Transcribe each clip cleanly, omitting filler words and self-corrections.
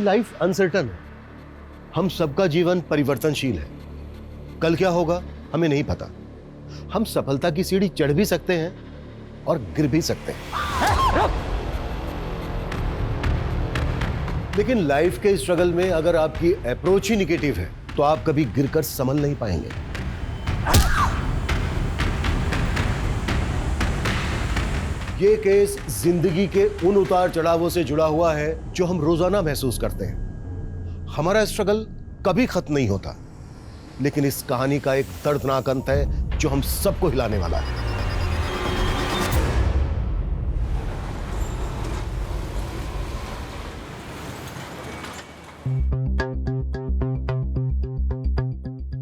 Life uncertain है। हम सबका जीवन परिवर्तनशील है। कल क्या होगा हमें नहीं पता। हम सफलता की सीढ़ी चढ़ भी सकते हैं और गिर भी सकते हैं। लेकिन लाइफ के स्ट्रगल में अगर आपकी अप्रोच ही निगेटिव है तो आप कभी गिरकर संभल नहीं पाएंगे। ये केस जिंदगी के उन उतार चढ़ावों से जुड़ा हुआ है जो हम रोजाना महसूस करते हैं। हमारा स्ट्रगल कभी खत्म नहीं होता, लेकिन इस कहानी का एक दर्दनाक अंत है जो हम सबको हिलाने वाला है।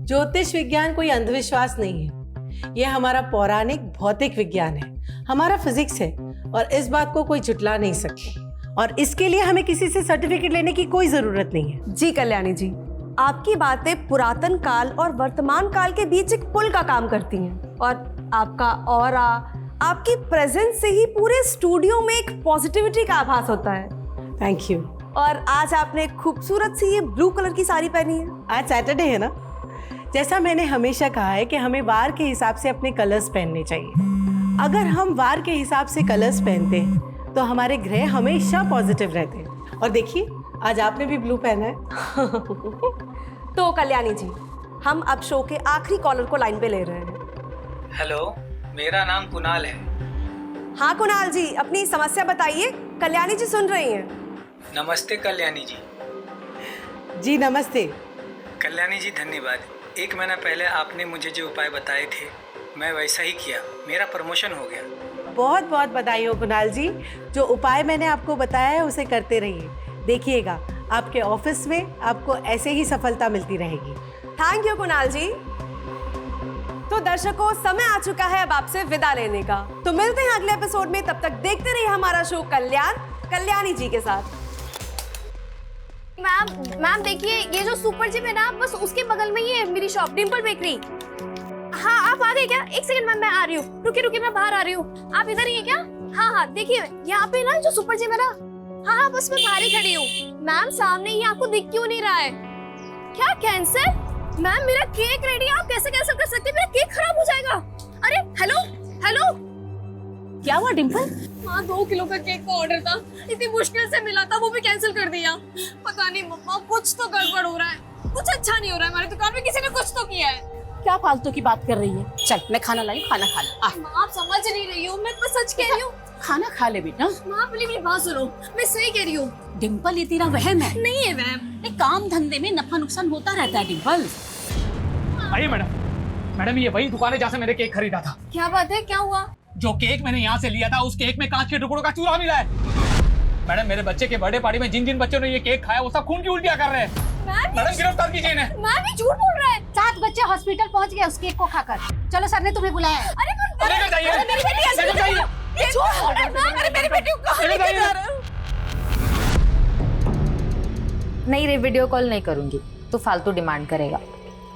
ज्योतिष विज्ञान कोई अंधविश्वास नहीं है। यह हमारा पौराणिक भौतिक विज्ञान है, हमारा फिजिक्स है और इस बात को कोई झुटला नहीं सकता। और इसके लिए हमें किसी से सर्टिफिकेट लेने की कोई जरूरत नहीं है। जी कल्याणी जी, आपकी बातें पुरातन काल और वर्तमान काल के बीच एक पुल का काम करती हैं। और आपका ऑरा, आपकी प्रेजेंस से ही पूरे स्टूडियो में एक पॉजिटिविटी का आभास होता है। Thank you. और आज आपने खूबसूरत सी ये ब्लू कलर की साड़ी पहनी है। आज सैटरडे है ना, जैसा मैंने हमेशा कहा है कि हमें वार के हिसाब से अपने कलर्स पहनने चाहिए। अगर हम वार के हिसाब से कलर्स पहनते हैं तो हमारे ग्रह हमेशा पॉजिटिव रहते हैं। और देखिए आज आपने भी ब्लू पहना है। तो कल्याणी जी, हम अब शो के आखिरी कॉलर को लाइन पे ले रहे हैं। हेलो, मेरा नाम कुणाल है। हाँ कुणाल जी, अपनी समस्या बताइए, कल्याणी जी सुन रही हैं। नमस्ते कल्याणी जी। जी नमस्ते। कल्याणी जी धन्यवाद। 1 महीना पहले आपने मुझे जो उपाय बताए थे मैं वैसा ही किया, मेरा प्रमोशन हो गया। बहुत बहुत बधाई हो कुणाल जी। जो उपाय मैंने आपको बताया है उसे करते रहिए। देखिएगा आपके ऑफिस में आपको ऐसे ही सफलता मिलती रहेगी। थैंक यू कुणाल जी। तो दर्शकों, समय आ चुका है अब आपसे विदा लेने का। तो मिलते हैं अगले एपिसोड में। तब तक देखते रहिए हमारा शो कल्याण कल्याणी जी के साथ। मैम देखिए, ये जो सुपर जिम है ना, बस उसके बगल में ही है मेरी शॉप, डिंपल बेकरी। हाँ आप आ गए क्या? 1 सेकंड मैम, मैं आ रही हूँ। रुकिए मैं बाहर आ रही हूँ। आप इधर ही है क्या? हाँ देखिए यहाँ पे ना जो सुपर जिम है ना, हाँ बस मैं बाहर ही खड़ी हूँ। मैम सामने ही, आपको दिख क्यों नहीं रहा है? क्या कैंसर? मैम मेरा केक रेडी है, आप कैसे कैंसिल कर सकते हैं? मेरा केक खराब हो जाएगा। अरे हेलो, क्या हुआ डिंपल? हाँ 2 किलो का केक का ऑर्डर था, इतनी मुश्किल से मिला था, वो भी कैंसिल कर दिया। पता नहीं मम्मा, कुछ तो गड़बड़ हो रहा है, कुछ अच्छा नहीं हो रहा है। हमारी दुकान में किसी ने कुछ तो किया है। क्या फालतू की बात कर रही है? चल मैं खाना लाई, खाना खा ले। माँ आप समझ नहीं रही हो, मैं बस सच कह रही हूँ। खाना खा ले बेटा। माँ प्लीज मेरी बात सुनो, मैं सही कह रही हूँ। डिम्पल ये तेरा वहम है। नहीं है वहम। काम धंधे में नफा नुकसान होता रहता है डिम्पल। आइए मैडम ये वही दुकान है जहाँ से मैंने केक खरीदा था। क्या बात है, क्या हुआ? जो केक मैंने यहाँ से लिया था उस केक में कांच के टुकड़ों का चूरा मिला है। मैडम मेरे बच्चे के बर्थडे पार्टी में जिन जिन बच्चों ने ये केक खाया वो सब खून की उल्टियाँ कर रहे हैं। मैडम गिरफ्तार कीजिए इन्हें। मैम ये झूठ बोल रहा है। 7 बच्चे हॉस्पिटल पहुँच गए उस केक को खाकर। चलो सर ने तुम्हें बुलाया है। अरे लेकर जाइए। मेरी बेटी ऐसे लेकर जाइए। ये झूठ बोल रहा है मैम। अरे मेरी बेटी को कहाँ लेके जा रहे हो? नहीं रे, वीडियो कॉल नहीं करूंगी, तो फालतू डिमांड करेगा।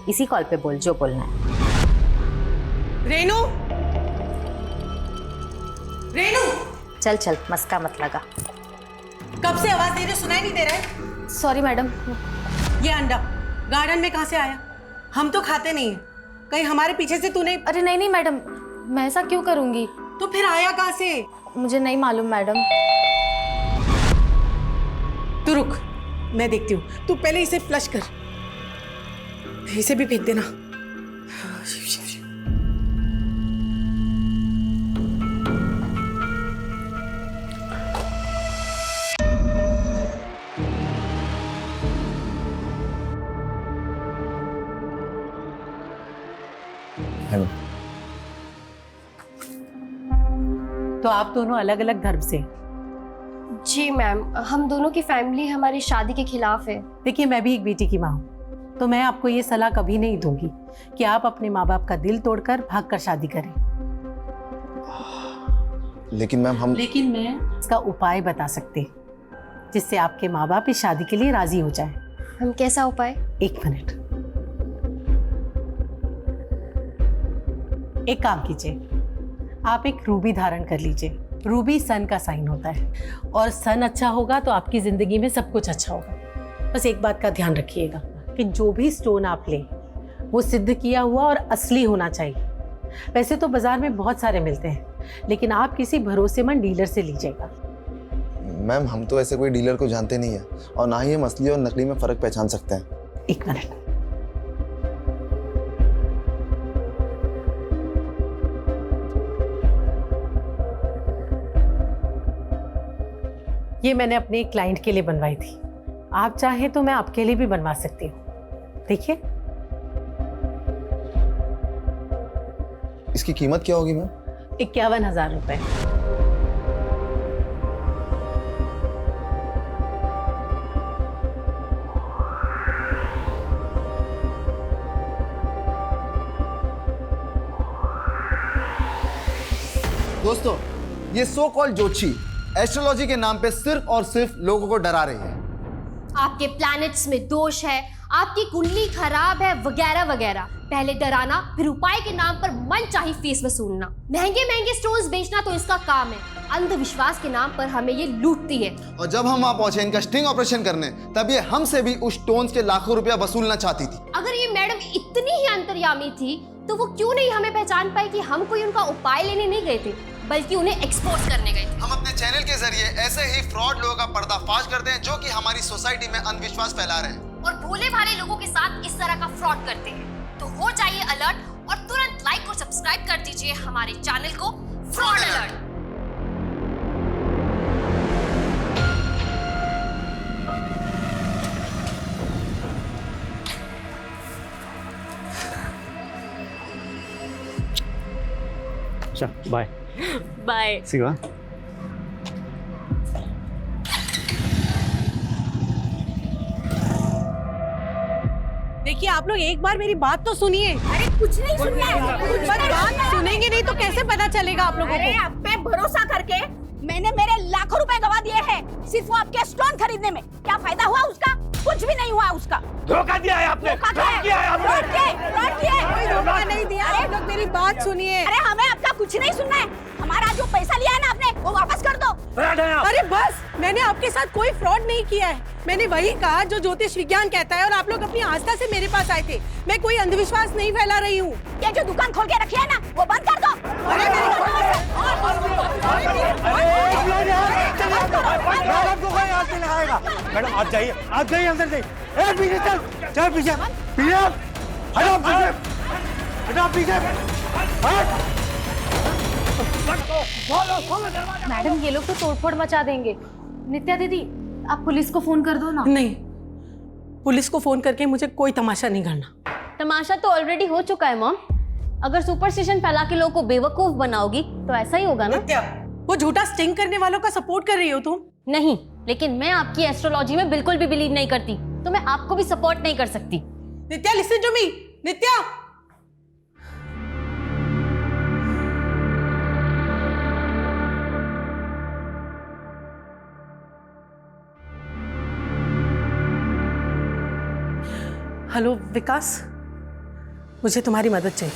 इसी कॉल पे बोल जो बोलना है। रेनू, चल चल, मस्का मत लगा। कब से आवाज दे रहे, सुनाई नहीं दे रहा है? Sorry madam. ये अंडा गार्डन में कहाँ से आया? हम तो खाते नहीं है, कहीं हमारे पीछे से तूने? अरे नहीं मैडम, मैं ऐसा क्यों करूंगी? तो फिर आया कहाँ से? मुझे नहीं मालूम मैडम। तू रुक, मैं देखती हूँ। तू पहले इसे फ्लश कर, इसे भी फेंक देना। हेलो। तो आप दोनों अलग अलग धर्म से? जी मैम, हम दोनों की फैमिली हमारी शादी के खिलाफ है। देखिए मैं भी एक बेटी की माँ हूँ, तो मैं आपको ये सलाह कभी नहीं दूंगी कि आप अपने माँ बाप का दिल तोड़कर भागकर शादी करें। लेकिन मैम लेकिन मैं इसका उपाय बता सकती जिससे आपके माँ बाप इस शादी के लिए राजी हो जाए। हम कैसा उपाय? 1 मिनट, एक काम कीजिए, आप एक रूबी धारण कर लीजिए। रूबी सन का साइन होता है और सन अच्छा होगा तो आपकी जिंदगी में सब कुछ अच्छा होगा। बस एक बात का ध्यान रखिएगा कि जो भी स्टोन आप लें वो सिद्ध किया हुआ और असली होना चाहिए। वैसे तो बाजार में बहुत सारे मिलते हैं, लेकिन आप किसी भरोसेमंद डीलर से लीजिएगा। मैम हम तो ऐसे कोई डीलर को जानते नहीं है और ना ही हम असली और नकली में फर्क पहचान सकते हैं। एक मिनट, ये मैंने अपने एक क्लाइंट के लिए बनवाई थी। आप चाहें तो मैं आपके लिए भी बनवा सकती हूँ। देखिए, इसकी कीमत क्या होगी मैम? 51,000 रुपए। दोस्तों, ये सो कॉल्ड ज्योतिषी एस्ट्रोलॉजी के नाम पे सिर्फ और सिर्फ लोगों को डरा रही है। आपके प्लैनेट्स में दोष है, आपकी कुंडली खराब है, वगैरह वगैरह। पहले डराना, फिर उपाय के नाम पर मनचाही फीस वसूलना। महंगे महंगे स्टोन्स बेचना तो इसका काम है, अंधविश्वास के नाम पर हमें ये लूटती है। और जब हम वहां पहुंचे इनका स्टिंग ऑपरेशन करने, तब ये हमसे भी उस स्टोन्स के लाखों रुपया वसूलना चाहती थी। अगर ये मैडम इतनी ही अंतर्यामी थी तो वो क्यों नहीं हमें पहचान पाई कि हम कोई उनका उपाय लेने नहीं गए थे, बल्कि उन्हें एक्सपोज करने गए थे। हम अपने चैनल के जरिए ऐसे ही फ्रॉड लोगों का पर्दाफाश करते हैं जो कि हमारी सोसाइटी में अंधविश्वास फैला रहे हैं और भोले भाले लोगों के साथ इस तरह का फ्रॉड करते हैं। तो हो जाइए अलर्ट और तुरंत लाइक और सब्सक्राइब कर दीजिए हमारे चैनल को फ्रॉड अलर्ट। अच्छा, बाय बाय। सिवा। देखिए, आप लोग एक बार मेरी बात तो सुनिए। अरे कुछ नहीं सुनना है। कुछ बात सुनेंगे नहीं तो कैसे पता चलेगा आप लोगों अरे को? आप पे भरोसा करके मैंने मेरे लाखों रुपए गवा दिए हैं सिर्फ वो आपके स्टोन खरीदने में। क्या फायदा हुआ उसका? कुछ भी नहीं हुआ उसका। धोखा दिया है आपने। फ्रॉड किया है आपने। कोई धोखा नहीं दिया। आप लोग मेरी बात सुनिए। अरे हमें आपका कुछ नहीं सुनना है। हमारा जो पैसा लिया है ना आपने, वो वापस कर दो। अरे बस, मैंने आपके साथ कोई फ्रॉड नहीं किया है। मैंने वही कहा जो ज्योतिष विज्ञान कहता है और आप लोग अपनी आस्था से मेरे पास आए थे। मैं कोई अंधविश्वास नहीं फैला रही हूँ। ये जो दुकान खोल के रखी है ना, वो बंद कर दो। मैडम आप जाइए अंदर जाइए। पीछे चल पीछे हटो पीछे। मैडम ये लोग तो तोड़फोड़ मचा देंगे। नित्या दीदी आप पुलिस को फोन कर दो ना। नहीं, पुलिस को फोन करके मुझे कोई तमाशा नहीं करना। तमाशा तो ऑलरेडी हो चुका है मॉम। अगर सुपरस्टिशन फैला के लोगों को बेवकूफ बनाओगी तो ऐसा ही होगा ना। वो झूठा स्टिंग करने वालों का सपोर्ट कर रही हो तुम? नहीं, लेकिन मैं आपकी एस्ट्रोलॉजी में बिल्कुल भी बिलीव नहीं करती, तो मैं आपको भी सपोर्ट नहीं कर सकती। Nitya, listen to me. Nitya, hello Vikas, मुझे तुम्हारी मदद चाहिए।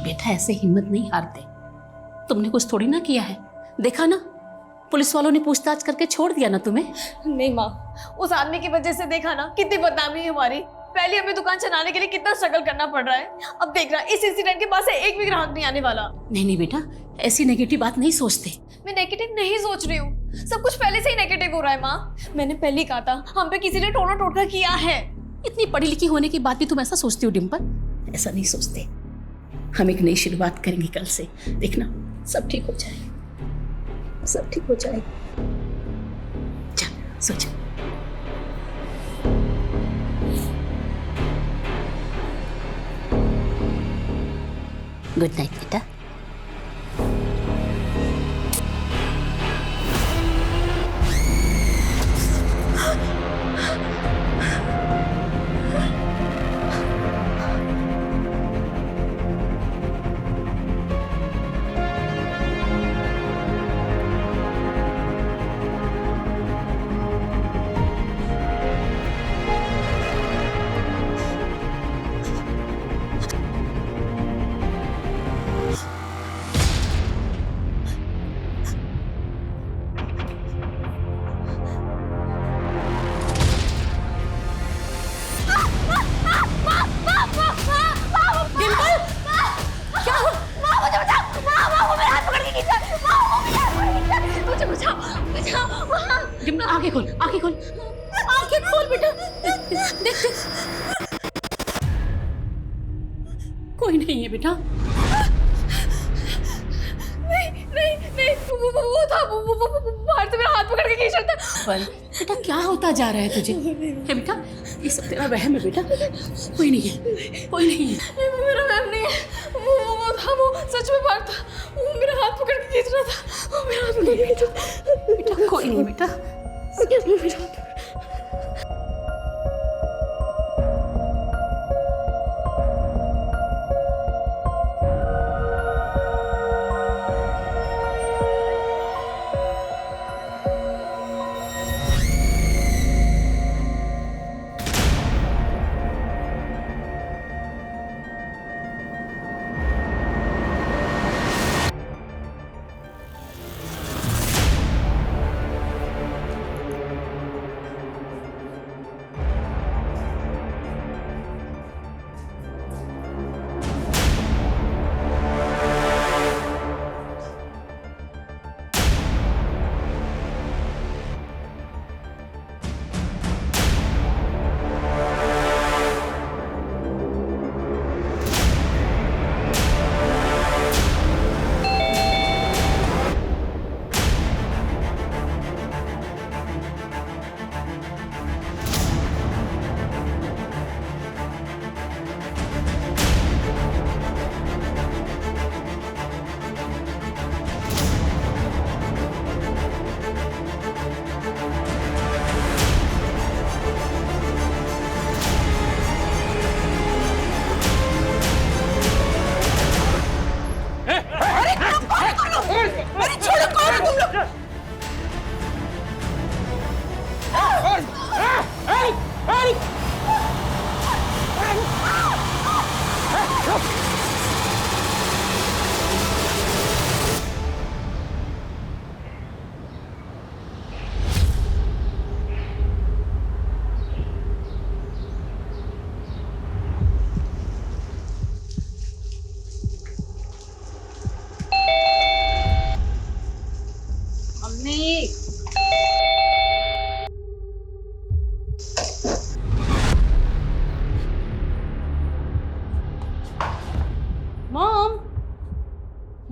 बेटा ऐसे हिम्मत नहीं हारते। तुमने कुछ थोड़ी ना किया है, देखा ना पुलिस वालों ने पूछताछ करके छोड़ दिया ना तुम्हें। नहीं माँ, उस आदमी की वजह से देखा ना कितनी बदनामी है हमारी। पहले हमें दुकान चलाने के लिए कितना स्ट्रगल करना पड़ रहा है। अब देख रहा है इस इंसिडेंट के बाद से एक भी ग्राहक नहीं आने वाला। नहीं नहीं बेटा, ऐसी नेगेटिव बात नहीं सोचते। मैं नेगेटिव नहीं सोच रही हूँ, सब कुछ पहले से ही नेगेटिव हो रहा है माँ। मैंने पहले ही कहा था हम पे किसी ने टोना टोटका किया है। इतनी पढ़ी लिखी होने के बाद भी तुम ऐसा सोचती हो डिम्पल? ऐसा नहीं सोचते। हम एक नई शुरुआत करेंगे कल से, देखना सब ठीक हो जाएगा, सब ठीक हो जाएगा। चल सो जा। गुड नाइट बेटा। खोल, आंखें खोल, आंखें खोल बेटा। देख देख, कोई नहीं है बेटा। नहीं, वो था, वो बाहर से मेरा हाथ पकड़ के खींच रहा था। बेटा क्या होता जा रहा है तुझे? है बेटा, ये सब तेरा वहम है बेटा, कोई नहीं है, कोई नहीं है। नहीं, वो मेरा वहम नहीं है, वो था, वो सच में बाहर था, वो मेरा हाथ पकड़ के खींच रहा था, वो मेरा हाथ पकड़ के खींच रहा था। बेटा कोई नहीं बेटा।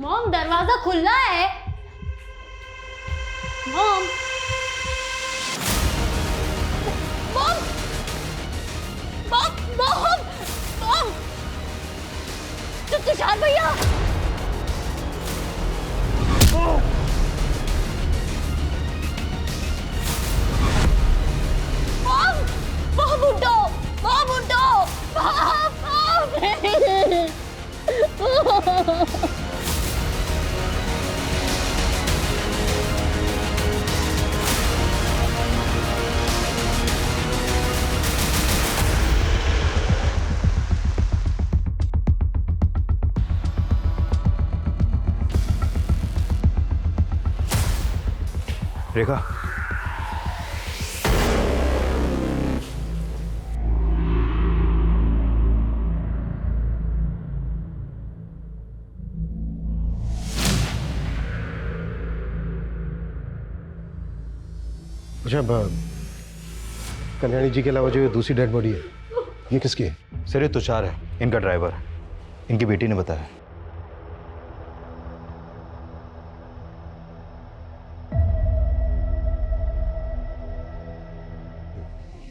मॉम दरवाजा खुला है। Mom mom mom mom mom Tushar भैया मॉम मॉम उठो मॉम उठो रेखा, अच्छा, कल्याणी जी के अलावा जो दूसरी डेड बॉडी है, ये किसकी है? सर ये तुषार है, इनका ड्राइवर है, इनकी बेटी ने बताया।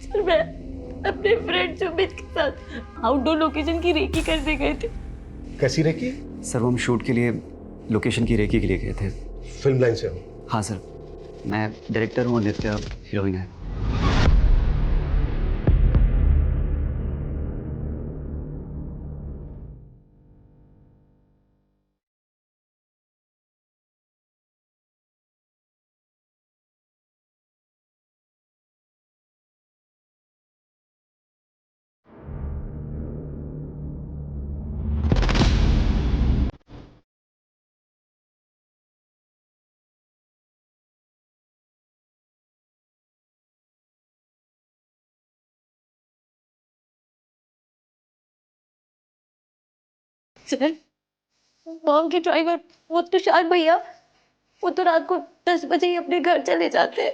सर मैं अपने फ्रेंड सुमित के साथ आउटडोर लोकेशन की रेकी करने गए थे। कैसी रेकी? सर वो हम शूट के लिए लोकेशन की रेकी के लिए गए थे। फिल्म लाइन से हो? हाँ सर, मैं डायरेक्टर हूँ, नित्या हीरोइन है। सर मॉम के ड्राइवर वो तुषार भैया, वो तो रात को 10 बजे ही अपने घर चले जाते हैं।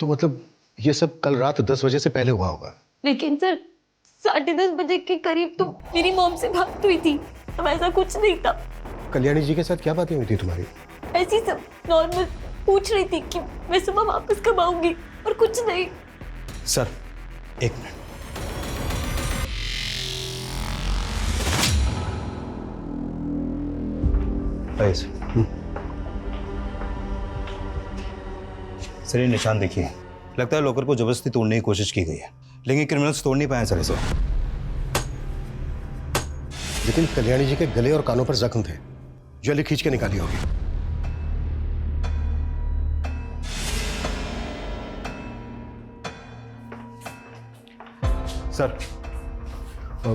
तो मतलब ये सब कल रात 10 बजे से पहले हुआ होगा? लेकिन सर 10:30 बजे के करीब तो मेरी मॉम से बात हुई थी, अब ऐसा कुछ नहीं था। कल्याणी जी के साथ क्या बातें हुई थी तुम्हारी? ऐसी सब नॉर्मल पूछ रही थी कि मैं सुबह वापस कब आऊंगी और कुछ नहीं। सर एक मिनट। सर ये निशान देखिए, लगता है लॉकर को जबरदस्ती तोड़ने की कोशिश की गई है, लेकिन क्रिमिनल्स तोड़ नहीं पाए सर इसे। लेकिन कल्याणी जी के गले और कानों पर जख्म थे, ज्वेलरी खींच के निकाली होगी। सर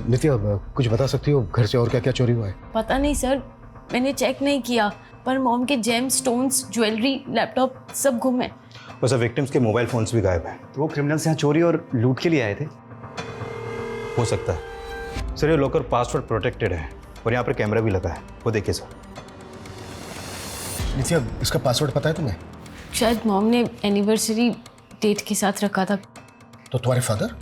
नित्या, कुछ बता सकती हो घर से और क्या क्या चोरी हुआ है? पता नहीं सर, मैंने चेक नहीं किया, पर मॉम के जेम स्टोन्स, ज्वेलरी, लैपटॉप सब गुम है। और सर विक्टिम्स के मोबाइल फोन्स भी गायब हैं। तो वो क्रिमिनल्स यहाँ चोरी और लूट के लिए आए थे? हो सकता है सर, ये लॉकर पासवर्ड प्रोटेक्टेड है और यहाँ पर कैमरा भी लगा है, वो देखिए सर। नित्या, इसका पासवर्ड पता है तुम्हें? शायद मॉम ने एनिवर्सरी डेट के साथ रखा था। तो तुम्हारे फादर?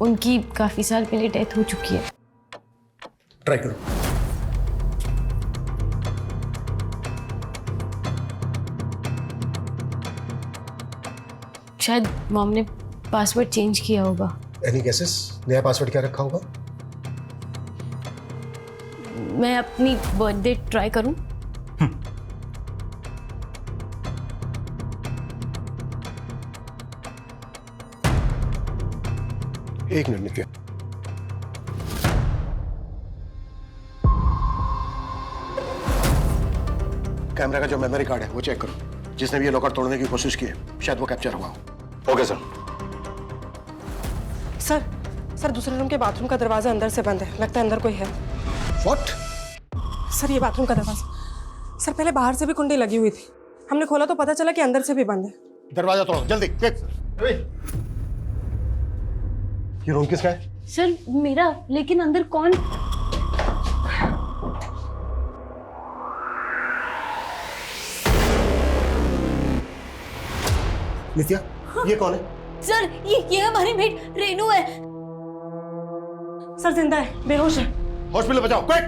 उनकी काफी साल पहले डेथ हो चुकी है। ट्राई करो। शायद मॉम ने पासवर्ड चेंज किया होगा। Any guesses? नया पासवर्ड क्या रखा होगा? मैं अपनी बर्थडे ट्राई करूं? एक मिनट नित्या। कैमरा का जो मेमोरी कार्ड है वो चेक करो। जिसने भी ये लॉकर तोड़ने की कोशिश की है, शायद वो कैप्चर हुआ हो। Okay sir. सर दूसरे रूम के बाथरूम का दरवाजा अंदर से बंद है, लगता है अंदर कोई है। व्हाट? सर ये बाथरूम का दरवाजा, सर पहले बाहर से भी कुंडी लगी हुई थी, हमने खोला तो पता चला कि अंदर से भी बंद है। दरवाजा तोड़ो जल्दी, क्विक। ये रूम किसका है? सर मेरा, लेकिन अंदर कौन? नित्या, ये कौन है? सर ये हमारी मेट रेनू है। सर जिंदा है, बेहोश है। हॉस्पिटल पहुंचाओ, क्विक।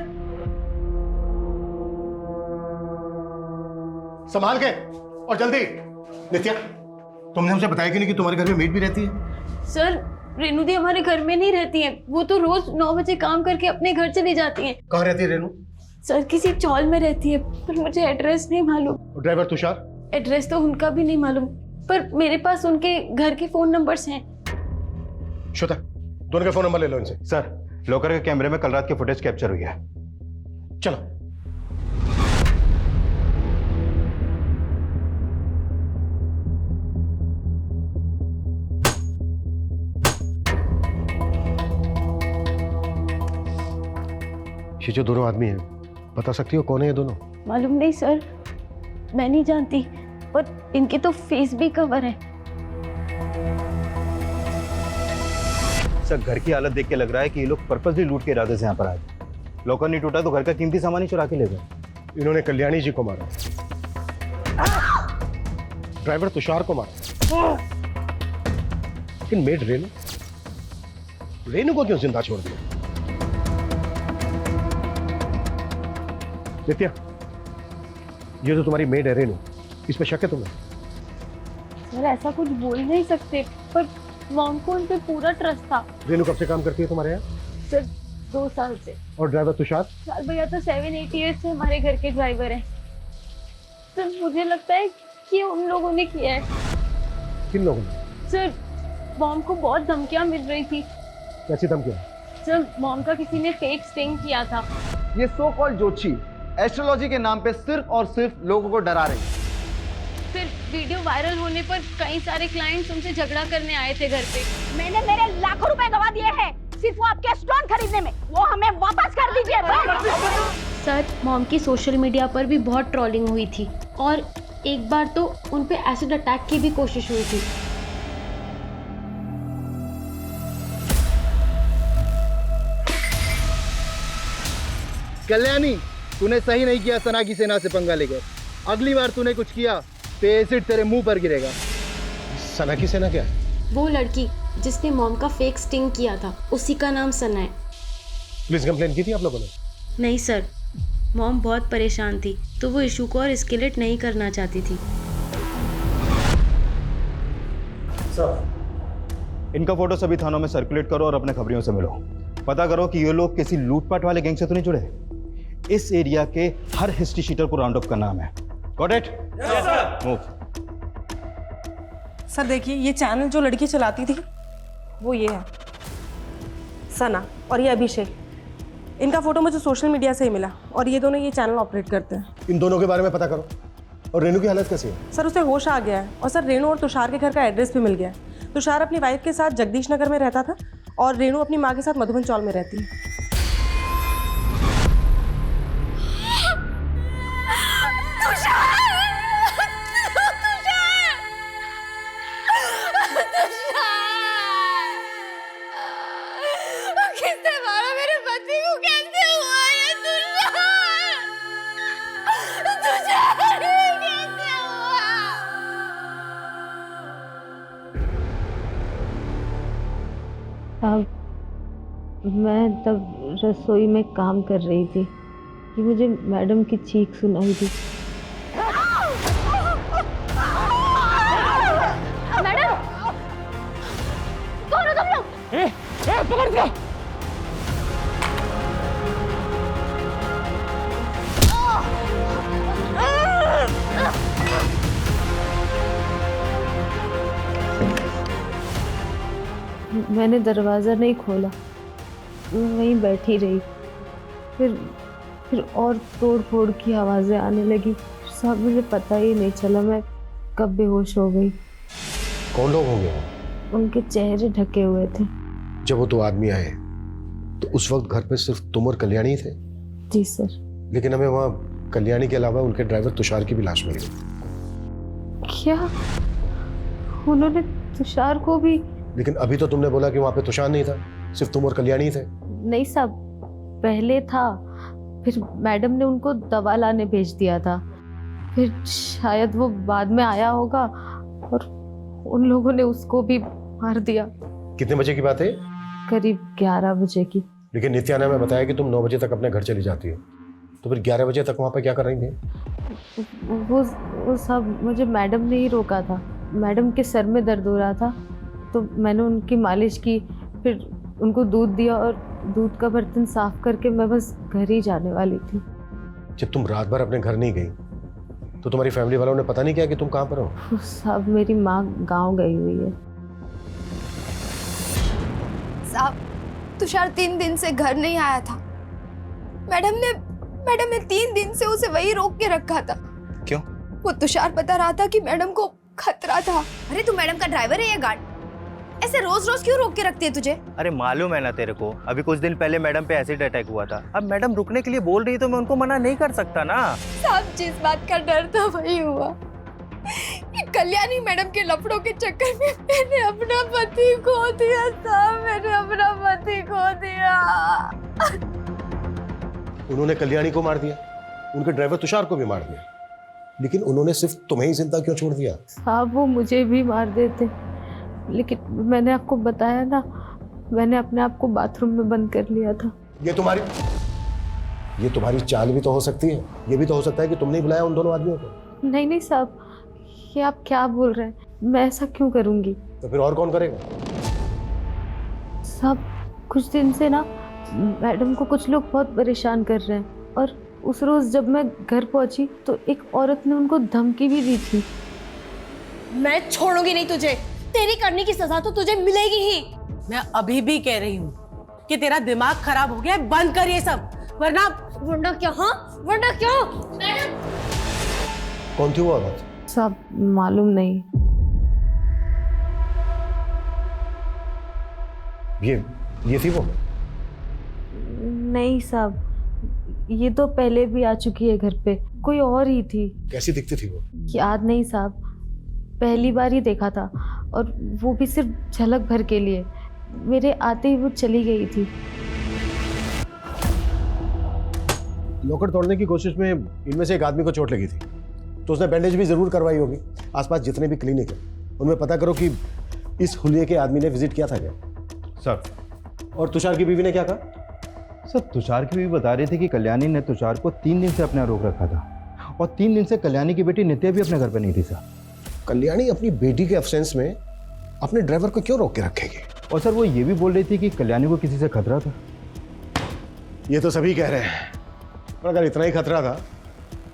संभाल के और जल्दी। नित्या, तुमने हमसे बताया कि नहीं कि तुम्हारे घर में मेड भी रहती है? सर रेनू दी हमारे घर में नहीं रहती है, वो तो रोज 9 बजे काम करके अपने घर चली जाती हैं। कहाँ रहती है रेनू? सर किसी चौल में रहती है, पर मुझे एड्रेस नहीं मालूम। ड्राइवर तुषार? एड्रेस तो उनका भी नहीं मालूम, पर मेरे पास उनके घर के फोन नंबर्स हैं। श्वेता, दोनों के फोन नंबर ले लो इनसे। सर लॉकर के कैमरे में कल रात की फुटेज कैप्चर हुई है। चलो। ये जो दोनों आदमी हैं, बता सकती हो कौन है ये दोनों? मालूम नहीं सर, मैं नहीं जानती, और इनके तो फेस भी कवर है। सर घर की हालत देख के लग रहा है कि ये लोग पर्पसली लूट के इरादे से यहाँ पर आए। लॉकर नहीं टूटा तो घर का कीमती सामान ही चुरा के ले गए। इन्होंने कल्याणी जी को मारा, ड्राइवर तुषार को मारा, लेकिन मेड रेनू को क्यों जिंदा छोड़ दिया? नित्या, ये जो तुम्हारी मेड है रेनू, इस पे शक है तुम्हें? सर ऐसा कुछ बोल नहीं सकते, पर मॉम को उन पे पूरा ट्रस्ट था। रेनू कब से काम करती है तुम्हारे यहाँ? सर 2 साल से। और ड्राइवर तुषार? सर भैया तो 7-8 ईयर्स से हमारे घर के ड्राइवर हैं। सर मुझे लगता है कि उन लोगों ने किया है। किन लोगों ने? सर मॉम को बहुत धमकियां मिल रही थी। कैसी धमकियां? सर मॉम का किसी ने फेक स्टिंग किया था। ये सो कॉल्ड जोशी एस्ट्रोलॉजी के नाम पे सिर्फ और सिर्फ लोगों को डरा रही है। फिर वीडियो वायरल होने पर कई सारे क्लाइंट्स उनसे झगड़ा करने आए थे घर पे। मैंने मेरे लाखों रुपए गवा दिए हैं सिर्फ वो आपके स्टोन खरीदने में, वो हमें वापस कर दीजिए। सर मॉम की सोशल मीडिया पर भी बहुत ट्रोलिंग हुई थी, और एक बार तो उन पे एसिड अटैक की भी कोशिश हुई थी। कल्याणी, तूने सही नहीं किया सना की सेना से पंगा लेकर। अगली बार तूने कुछ किया तो एसिड तेरे मुंह पर गिरेगा। सना की सेना क्या है? वो लड़की जिसने मॉम का फेक स्टिंग किया था, उसी का नाम सना है। पुलिस कंप्लेन की थी आप लोगों ने? नहीं सर, मॉम बहुत परेशान थी तो वो इशू को और एस्केलेट नहीं करना चाहती थी। सर, इनका फोटो सभी थानों में सर्कुलेट करो और अपने खबरियों से मिलो। पता करो कि ये लोग किसी लूटपाट वाले गैंग से तो नहीं जुड़े। इस एरिया के हर हिस्ट्री शीटर को राउंड अप करना है। Got it? Yes sir. Move. Sir देखिए, ये चैनल जो लड़की चलाती थी वो ये है, सना, और ये अभिषेक। इनका फोटो मुझे सोशल मीडिया से ही मिला और ये दोनों ये चैनल ऑपरेट करते हैं। इन दोनों के बारे में पता करो। और रेनू की हालत कैसी है? सर उसे होश आ गया है और सर रेनू और तुषार के घर का एड्रेस भी मिल गया है। तुषार अपनी वाइफ के साथ जगदीश नगर में रहता था और रेनू अपनी माँ के साथ मधुबन चौल में रहती है। मैं तब रसोई में काम कर रही थी कि मुझे मैडम की चीख सुनाई दी। मैडम, कौन हो तुम लोग? पकड़ दिया। मैंने दरवाज़ा नहीं खोला, मैं वहीं बैठी रही। फिर और तोड़ फोड़ की आवाज़ें आने लगी। साहब मुझे पता ही नहीं चला मैं कब बेहोश हो गई। कौन लोग होंगे? उनके चेहरे ढके हुए थे। जब वो दो आदमी आए तो उस वक्त घर पे सिर्फ तुम और कल्याणी थे? जी सर। लेकिन हमें वहाँ कल्याणी के अलावा उनके ड्राइवर तुषार की भी लाश मिल गई। क्या उन्होंने तुषार को भी? लेकिन अभी तो तुमने बोला कि वहाँ पे तुषार नहीं था, सिर्फ तुम और कल्याणी थे। नहीं साहब, पहले था, फिर मैडम ने उनको दवा लाने भेज दिया था। फिर शायद वो बाद में आया होगा और उन लोगों ने उसको भी मार दिया। कितने बजे की बात है? करीब 11 बजे की। लेकिन नित्या ने हमें बताया कि तुम 9 बजे तक अपने घर चली जाती हो, तो फिर 11 बजे तक वहाँ पे क्या कर रही थी? वो सब मुझे मैडम ने ही रोका था। मैडम के सर में दर्द हो रहा था तो मैंने उनकी मालिश की, फिर उनको दूध दिया और दूध का बर्तन साफ करके मैं बस घर ही जाने वाली थी। जब तुम रात भर अपने घर नहीं गई तो तुम्हारी फैमिली वालों ने पता नहीं किया कि तुम कहाँ पर हो? साहब मेरी माँ गांव गई हुई है। साहब तुषार 3 दिन से घर नहीं आया था। मैडम ने 3 दिन से उसे वही रोक के रखा था। क्यों? वो तुषार बता रहा था कि मैडम को खतरा था। अरे तू मैडम का ड्राइवर है या गार्ड? ऐसे रोज रोज क्यों रोक के रखती है तुझे? अरे मालूम है ना तेरे को, अभी कुछ दिन पहले मैडम पे एसिड अटैक हुआ था। अब मैडम रुकने के लिए बोल रही तो मैं उनको मना नहीं कर सकता ना। साहब जिस बात का डर था वही हुआ। ये कल्याणी मैडम के लफड़ों के चक्कर में मैंने अपना पति खो दिया। साहब मैंने अपना पति खो दिया। उन्होंने कल्याणी को मार दिया, उनके ड्राइवर तुषार को भी मार दिया, लेकिन उन्होंने सिर्फ तुम्हें ही जिंदा क्यों छोड़ दिया? साहब वो मुझे भी मार देते, लेकिन मैंने आपको बताया ना, मैंने अपने आप को बाथरूम में बंद कर लिया था। ये तुम्हारी चाल भी तो हो सकती है। ये भी तो हो सकता है कि तुमने ही बुलाया उन दोनों आदमियों को। नहीं नहीं साहब, ये आप क्या बोल रहे हैं? मैं ऐसा क्यों करूंगी? तो फिर और कौन करेगा? साहब कुछ दिन से ना मैडम को कुछ लोग बहुत परेशान कर रहे हैं और उस रोज जब मैं घर पहुंची तो एक औरत ने उनको धमकी भी दी थी। मैं छोड़ूंगी नहीं तुझे, तेरी करने की सजा तो तुझे मिलेगी ही। मैं अभी भी कह रही हूँ कि तेरा दिमाग खराब हो गया है, बंद कर ये सब, वरना क्या? हाँ वरना क्या? मैडम कौन थी वो औरत? साहब मालूम नहीं। ये थी वो? नहीं साहब, ये तो पहले भी आ चुकी है घर पे, कोई और ही थी। कैसी दिखती थी वो? याद नहीं साहब, पहली बार ही देखा था और वो भी सिर्फ झलक भर के लिए। मेरे आते ही वो चली गई थी। लॉकर तोड़ने की कोशिश में इनमें से एक आदमी को चोट लगी थी तो उसने बैंडेज भी जरूर करवाई होगी। आसपास जितने भी क्लिनिक है उनमें पता करो कि इस हुलिये के आदमी ने विजिट किया था क्या। सर। और तुषार की बीवी ने क्या कहा? सर तुषार की बीवी बता रही थी कि कल्याणी ने तुषार को 3 दिन से अपने यहाँ रोक रखा था और 3 दिन से कल्याणी की बेटी नित्या भी अपने घर पर नहीं थी सर। कल्याणी अपनी बेटी के एब्सेंस में अपने ड्राइवर को क्यों रोक के रखेगी? और सर वो ये भी बोल रही थी कि कल्याणी को किसी से खतरा था। ये तो सभी कह रहे हैं, पर अगर इतना ही खतरा था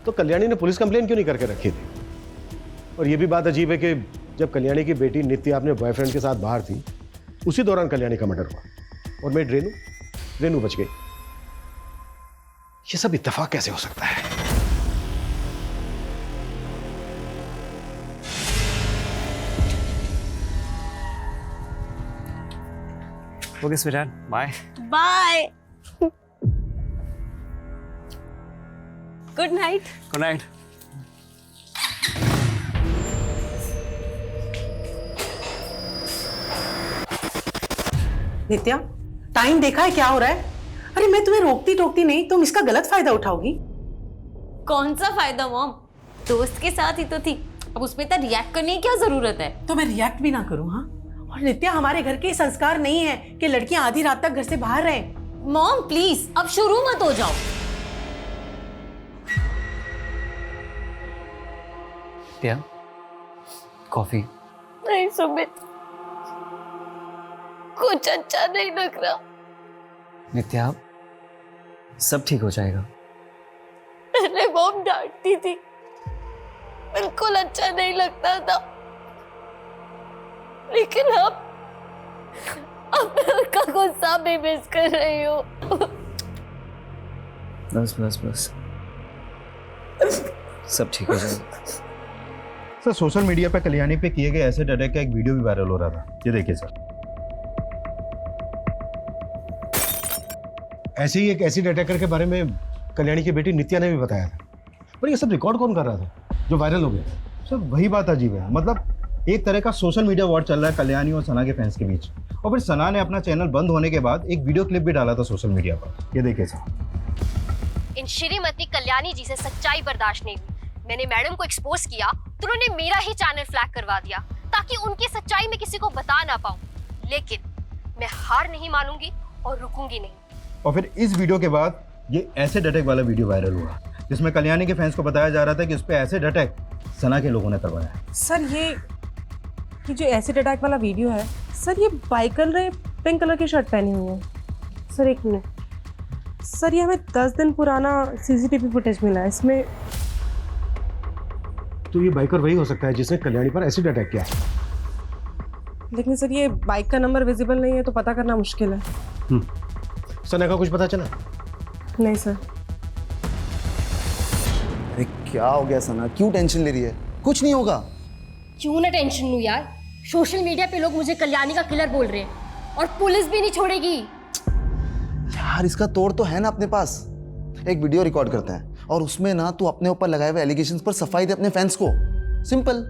तो कल्याणी ने पुलिस कंप्लेन क्यों नहीं करके रखी थी? और ये भी बात अजीब है कि जब कल्याणी की बेटी नित्या अपने बॉयफ्रेंड के साथ बाहर थी, उसी दौरान कल्याणी का मर्डर हुआ और मेड रेनू बच गई। ये सब इत्तेफाक कैसे हो सकता है? Okay sweetheart, bye. Bye. Good night. Good night. Nitya, time देखा है क्या हो रहा है? अरे मैं तुम्हें रोकती टोकती नहीं, तुम इसका गलत फायदा उठाओगी। कौन सा फायदा मॉम? दोस्त के साथ ही तो थी, अब उसमें इतना रिएक्ट करने की क्या जरूरत है? तो मैं रिएक्ट भी ना करूं? हाँ, और नित्या हमारे घर के संस्कार नहीं है कि लड़कियां आधी रात तक घर से बाहर रहें। मॉम प्लीज अब शुरू मत हो जाओ। क्या? कॉफी? नहीं सुमित, कुछ अच्छा नहीं लग रहा। नित्या, सब ठीक हो जाएगा। पहले मॉम डांटती थी, बिल्कुल अच्छा नहीं लगता था, लेकिन अब मैं उसका गुस्सा भी मिस कर रही हूँ। बस बस बस, सब ठीक हो जाएगा। सर सोशल मीडिया पे कल्याणी पे किए गए एसिड अटैक का एक वीडियो भी वायरल हो रहा था, ये देखिए सर। ऐसे ही एक एसिड अटैकर के बारे में कल्याणी की बेटी नित्या ने भी बताया था, पर ये सब रिकॉर्ड कौन कर रहा था जो वायरल हो गया? सर वही बात अजीब है, मतलब एक तरह का सोशल मीडिया वॉर चल रहा है कल्याणी और सना के फैंस के बीच, और फिर सना ने अपना चैनल बंद होने के बाद एक वीडियो क्लिप भी डाला था सोशल मीडिया पर, ये देखिए सर। इन श्रीमती कल्याणी जी से सच्चाई बर्दाश्त नहीं हुई। मैंने मैडम को एक्सपोज किया तो उन्होंने मेरा ही चैनल फ्लैग करवा दिया ताकि उनकी सच्चाई में किसी को बता ना पाऊं। लेकिन मैं हार नहीं मानूंगी और रुकूंगी नहीं। और फिर इस वीडियो के बाद ये एसिड अटैक वाला वीडियो वायरल हुआ, जिसमें कल्याणी के फैंस को बताया जा रहा था कि उस पर एसिड अटैक सना के लोगों ने करवाया। सर ये जो एसिड अटैक वाला वीडियो है, सर ये बाइकल ने पिंक कलर की शर्ट पहनी हुई है। सर एक मिनट सर, ये हमें 10 दिन पुराना सीसीटीवी फुटेज मिला है, इसमें तो ये बाइकर वही हो सकता है जिसने कल्याणी पर एसिड अटैक किया। लेकिन सर ये बाइक का नंबर विजिबल नहीं है तो पता करना मुश्किल है। सना का कुछ पता चला? नहीं सर। अरे क्या हो गया सना, क्यों टेंशन ले रही है? कुछ नहीं होगा। क्यों ना टेंशन लूं यार, सोशल मीडिया पे लोग मुझे कल्याणी का किलर बोल रहे हैं और पुलिस भी नहीं छोड़ेगी। यार इसका तोड़ तो है ना अपने पास। एक वीडियो रिकॉर्ड करते हैं और उसमें ना तू अपने ऊपर लगाए हुए एलिगेशंस पर सफाई दे अपने फैंस को। सिंपल।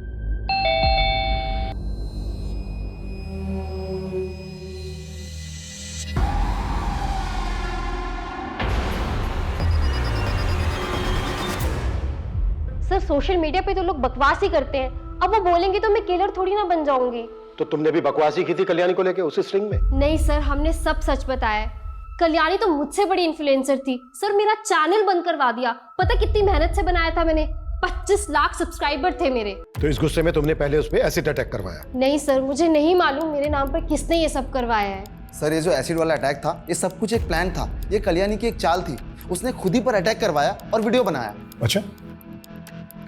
सर सोशल मीडिया पे तो लोग बकवास ही करते हैं, अब वो बोलेंगे तो मैं किलर थोड़ी ना बन जाऊंगी। तो तुमने भी बकवासी की थी कल्याणी को लेके उसी स्ट्रिंग में? नहीं सर, हमने सब सच बताया। कल्याणी तो मुझसे बड़ी इन्फ्लुएंसर थी सर, मेरा चैनल बंद करवा दिया। पता कितनी मेहनत से बनाया था मैंने, 25 लाख सब्सक्राइबर थे मेरे। तो इस गुस्से में तुमने पहले उस पे एसिड अटैक करवाया? नहीं सर, मुझे नहीं मालूम मेरे नाम पर किसने ये सब करवाया है। सर ये जो एसिड वाला अटैक था, ये सब कुछ एक प्लान था। ये कल्याणी की एक चाल थी, उसने खुद ही पर अटैक करवाया और वीडियो बनाया। अच्छा,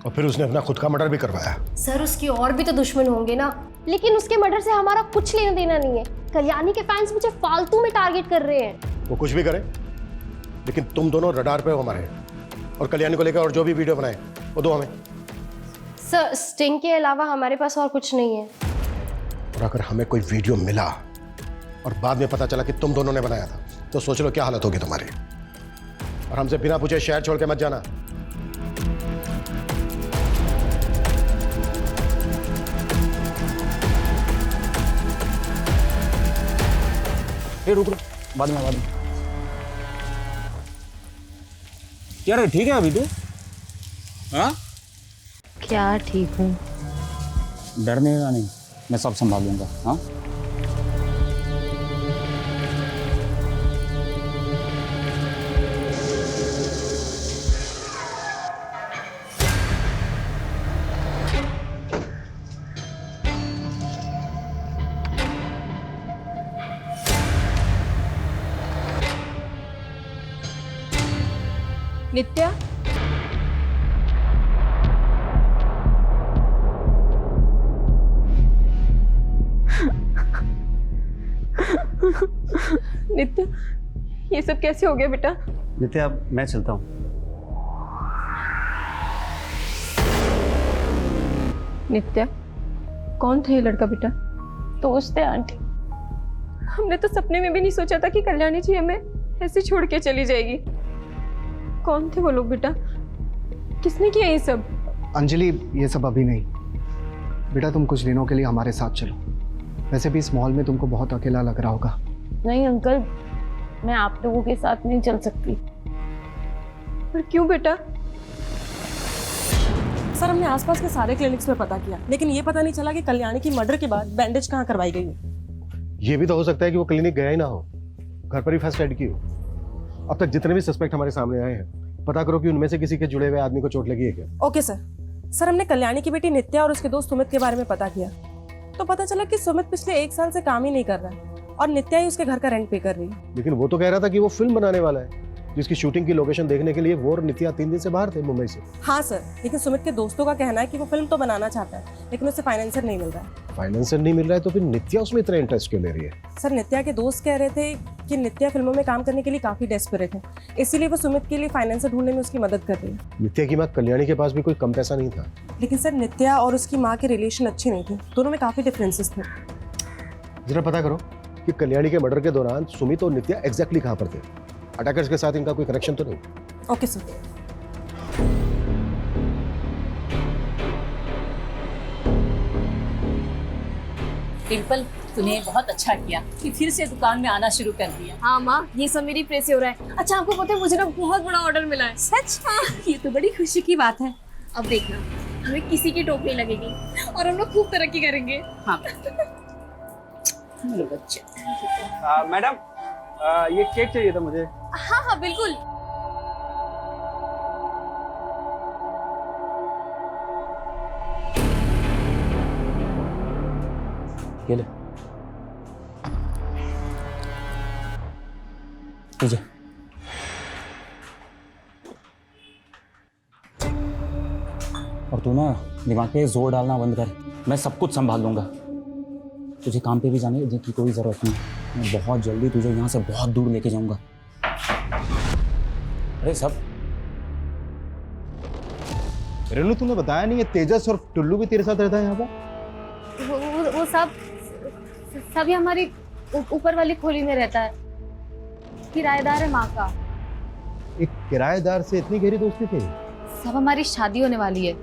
और फिर उसने अपना खुद का मर्डर भी करवाया? सर उसके और भी तो दुश्मन होंगे ना, लेकिन उसके मर्डर से हमारा कुछ लेना देना नहीं है। कल्याणी के फैंस मुझे फालतू में टारगेट कर रहे हैं। वो कुछ भी करे, लेकिन तुम दोनों रडार पे हो हमारे, और कल्याणी को लेकर और जो भी वीडियो बनाए वो दो हमें। सर स्टिंग के अलावा हमारे पास और कुछ नहीं है। और अगर हमें कोई वीडियो मिला और बाद में पता चला कि तुम दोनों ने बनाया था, तो सोच लो क्या हालत होगी तुम्हारी। और हमसे बिना पूछे शहर छोड़ के मत जाना। रुक बाद में क्या रे, ठीक है अभी तू? हाँ क्या ठीक हूँ? डरने का नहीं। मैं सब संभाल लूंगा। हाँ नित्या, नित्या, ये सब कैसे हो गया बेटा? नित्या मैं चलता हूँ। नित्या, कौन था ये लड़का बेटा? दोस्त है आंटी। हमने तो सपने में भी नहीं सोचा था कि कल्याणी जी हमें ऐसे छोड़ के चली जाएगी। कौन थे वो लोग बेटा? किसने किया ये सब? अंजलि, ये सब अभी नहीं। बेटा तुम कुछ दिनों के लिए हमारे साथ चलो। वैसे भी इस मॉल में तुमको बहुत अकेला लग रहा होगा। नहीं अंकल, मैं आप लोगों के साथ नहीं चल सकती। पर क्यों बेटा? सर, हमने आसपास के सारे क्लिनिक्स में पता किया, लेकिन ये पता नहीं चला कि कल्याणी की मर्डर के बाद बैंडेज कहाँ करवाई गई है। ये भी तो हो सकता है कि वो क्लिनिक गया ही ना हो, घर पर ही फर्स्ट एड की हो। अब तक जितने भी सस्पेक्ट हमारे सामने आए हैं, पता करो कि उनमें से किसी के जुड़े हुए आदमी को चोट लगी है क्या। Okay sir. सर, हमने कल्याणी की बेटी नित्या और उसके दोस्त सुमित के बारे में पता किया, तो पता चला कि सुमित पिछले 1 साल से काम ही नहीं कर रहा है और नित्या ही उसके घर का रेंट पे कर रही है। लेकिन वो तो कह रहा था कि वो फिल्म बनाने वाला है, जिसकी शूटिंग की लोकेशन देखने के लिए वो और नित्या 3 दिन से बाहर थे मुंबई से। हाँ सर, लेकिन सुमित के दोस्तों का कहना है कि वो फिल्म तो बनाना चाहता है, लेकिन उसे फाइनेंसर नहीं मिल रहा है। फाइनेंसर नहीं मिल रहा है तो फिर नित्या उसमें इतना इंटरेस्ट क्यों ले रही है? सर, नित्या के दोस्त कह रहे थे कि नित्या फिल्मों में काम करने के लिए काफी डेस्परेट है, इसीलिए वो सुमित के लिए फाइनेंसर ढूंढने में उसकी मदद कर रही है। नित्या की माँ कल्याणी के पास भी कोई कम पैसा नहीं था। लेकिन सर, नित्या और उसकी माँ के रिलेशन अच्छे नहीं थे, दोनों में काफी डिफरेंसेस थे। जरा पता करो कि कल्याणी के मर्डर के दौरान सुमित और नित्या एग्जैक्टली कहाँ पर थे। अटैकर्स के साथ इनका कोई कनेक्शन तो नहीं? Okay sir. डिम्पल, तूने बहुत अच्छा किया कि फिर से दुकान में आना शुरू कर दिया। हाँ माँ, ये सब मेरी प्रेस से हो रहा है। अच्छा, आपको पता है मुझे ना बहुत बड़ा ऑर्डर मिला है। सच? हाँ, ये तो बड़ी खुशी की बात है। अब देखना, हमें किसी की टोकरी लगेगी और हम लोग खूब तरक्की करेंगे। हाँ बच्चे। मैडम, ये केक चाहिए था मुझे। हाँ हाँ बिल्कुल। ये ले, लीजिए। और तू ना दिमाग पे जोर डालना बंद कर, मैं सब कुछ संभाल लूंगा। तुझे काम पे भी जाने की कोई जरूरत नहीं, मैं बहुत जल्दी तुझे यहाँ से बहुत दूर लेके जाऊंगा। अरे सब रेनू, तुमने बताया नहीं, ये तेजस और टुल्लू भी तेरे साथ रहता है यहाँ पर? वो सब हमारी ऊपर वाली खोली में रहता है। किराएदार है माँ का। एक किराएदार से इतनी गहरी दोस्ती थी? सब हमारी शादी होने वाली है,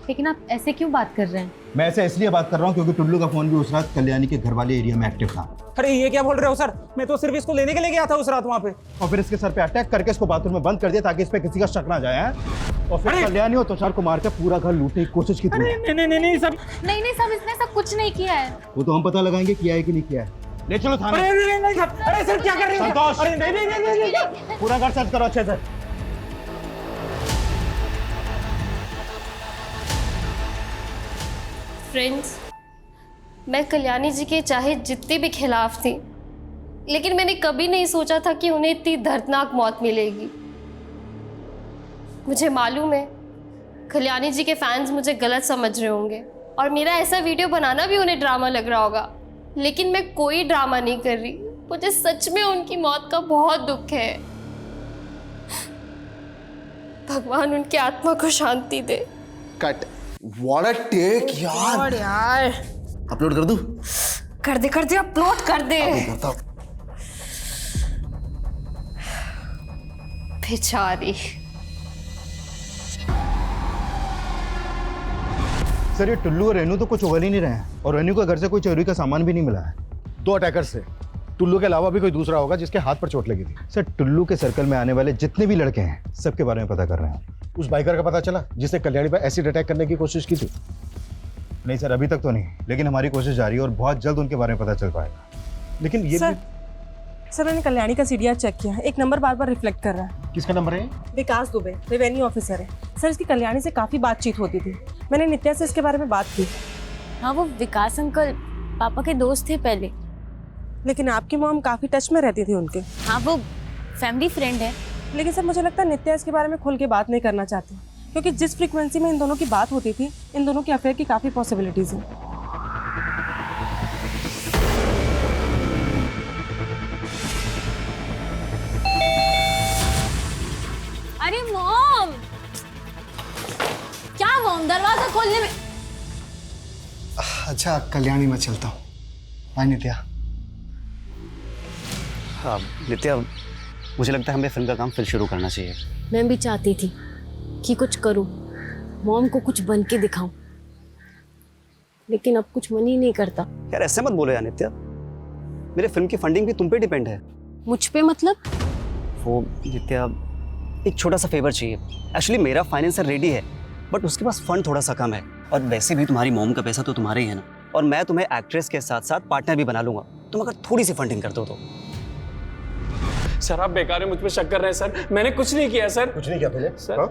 लेकिन आप ऐसे क्यों बात कर रहे हैं? मैं ऐसे इसलिए बात कर रहा हूँ क्योंकि टुल्लू का फोन भी उस रात कल्याणी के घर वाले एरिया में एक्टिव था। अरे ये क्या बोल रहे हो सर? मैं तो सिर्फ इसको लेने के लिए गया था उस रात वहाँ पे। और फिर इसके सर पे अटैक करके इसको बाथरूम में बंद कर दिया ताकि इस पे किसी का शक ना जाए। और फिर कल्याणी और तुषार को मार के पूरा घर लूटने की कोशिश की थी। नहीं सब नहीं सब इसने सब कुछ नहीं किया है। वो तो हम पता लगाएंगे किया है कि नहीं किया है। ले चलो थाने। अरे सर क्या कर रहे हो? संतोष, अरे नहीं। पूरा घर सर्च करो अच्छे से। फ्रेंड्स, मैं कल्याणी जी के चाहे जितने भी खिलाफ थी, लेकिन मैंने कभी नहीं सोचा था कि उन्हें इतनी दर्दनाक मौत मिलेगी। मुझे मालूम है कल्याणी जी के फैंस मुझे गलत समझ रहे होंगे और मेरा ऐसा वीडियो बनाना भी उन्हें ड्रामा लग रहा होगा, लेकिन मैं कोई ड्रामा नहीं कर रही। मुझे सच में उनकी मौत का बहुत दुख है। भगवान उनकी आत्मा को शांति दे। कट। व्हाट अ टेक यार। अपलोड कर दूं? कर दे अपलोड कर दे। करता हूं। बेचारी। सर, ये टुल्लू और रेनू तो कुछ उगल ही नहीं रहे हैं और रेनू के घर से कोई चोरी का सामान भी नहीं मिला है। 2 अटैकर्स थे, टुल्लू के अलावा भी कोई दूसरा होगा जिसके हाथ पर चोट लगी थी। सर, टुल्लू के सर्कल में आने वाले जितने भी लड़के हैं सबके बारे में पता कर रहे हैं। उस बाइकर का पता चला जिसने कल्याणी पर एसिड अटैक करने की कोशिश की थी? नहीं सर, अभी तक तो नहीं, लेकिन हमारी कोशिश जारी है और बहुत जल्द उनके बारे में पता चल पाएगा। लेकिन ये सर मैंने कल्याणी का सीडीआर चेक किया, एक नंबर बार बार रिफ्लेक्ट कर रहा है। किसका नंबर है? विकास दुबे, रेवेन्यू ऑफिसर है। सर इसकी कल्याणी से काफ़ी बातचीत होती थी, मैंने नित्या से इसके बारे में बात की। हाँ, वो विकास अंकल पापा के दोस्त थे पहले। लेकिन आपकी मॉम काफ़ी टच में रहती थी उनके। हाँ, वो फैमिली फ्रेंड है। लेकिन सर मुझे लगता है नित्या इसके बारे में खुल के बात नहीं करना चाहती, क्योंकि जिस फ्रीक्वेंसी में इन दोनों की बात होती थी, इन दोनों के अफेयर की काफ़ी पॉसिबिलिटीज़ हैं। अरे मॉम, क्या मॉम, दरवाजा खोलने में। अच्छा कल्याणी, मैं चलता हूँ। बाय नित्या। हाँ नित्या, मुझे लगता है हमें फिल्म का काम फिर शुरू करना चाहिए। मैं भी चाहती थी कि कुछ करूं, मॉम को कुछ बन के दिखाऊं, लेकिन अब कुछ मन ही नहीं करता। यार ऐसे मत बोलो यार नित्या, मेरे फिल्म की फंडिंग भी तुम पे डिपेंड है। मुझ पे मतलब? वो नित्या, एक छोटा सा फेवर चाहिए। एक्चुअली मेरा फाइनेंसर रेडी है, बट उसके पास फंड थोड़ा सा कम है, और वैसे भी तुम्हारी मॉम का पैसा तो तुम्हारा ही है ना, और मैं तुम्हें एक्ट्रेस के साथ साथ पार्टनर भी बना लूंगा, तुम अगर थोड़ी सी फंडिंग कर दो तो। सर आप बेकार है मुझ पे शक कर रहे हैं सर, मैंने कुछ नहीं किया सर। कुछ नहीं किया तुझे? सर हाँ?